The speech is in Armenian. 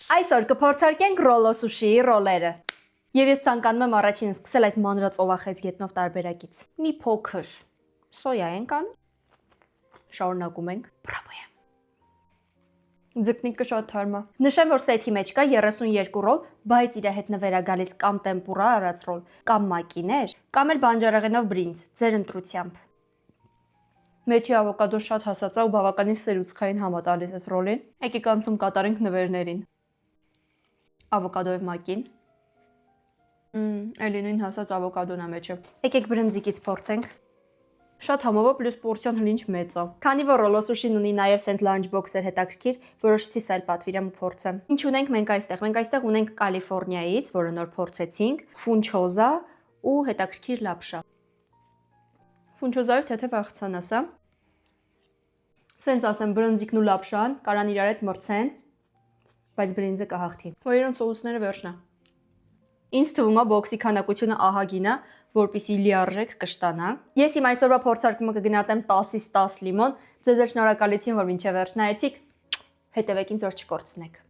Այսօր կփորձարկենք ռոլո սուշիի ռոլերը։ Եվ ես ցանկանում եմ առաջին սկսել այս մանրածովախեց գետնով տարբերակից։ Մի փոքր սոյա ենք անում։ Շարունակում ենք։ Բրավո։ Ձկնիկը շատ թարմ է։ Նշեմ, որ սեթի մեջ կա 32 ռոլ, բայց իր հետ նվեր է գալիս կամ տեմպուրա արած ռոլ, կամ մակիներ, կամ էլ բանջարեղենով բրինձ, ձեր ընտրությամբ։ Մեջի ավոկադոն շատ հասած է ու բավականին սերուցքային համ է տալիս այս ռոլին։ Եկեք անցում կատարենք նվերներին։ Ավոկադոյով մակին։ Էլի նույն հասած ավոկադոն է մեջը։ Եկեք բրնձիկից փորձենք։ Շատ համով է, պլյուս պորցիոն հլինչ մեծ է։ Քանի որ ռոլո սուշին ունի նաև սենց լանչ բոքսեր հետաքրքիր, որոշեցի սա էլ պատվիրեմ ու փորձեմ։ Ինչ ունենք մենք այստեղ։ Մենք այստեղ ունենք Կալիֆոռնիայից, որը նոր փորձեցինք, ֆունչոզա ու հետաքրքիր լապշա։ Ֆունչոզայով թեթև աղցանաս է։ Սենց ասեմ, բրնձիկն ու լապշան կարան իրար հետ մրցեն, բայց բրինձը կհաղթի։ Որ իրեն սոուսները վերջնա։ Ինձ թվում է բոքսի քանակությունը ահագին է, որպեսզի լիարժեք կշտանա։ Ես իմ այսօրվա փորձարկումը կգնահատեմ 10-ից 10 լիմոն։ Ձեզ շնորհակալություն, որ մինչև վերջ նայեցիք։ Հետևեք ինձ, որ չկորցնեք։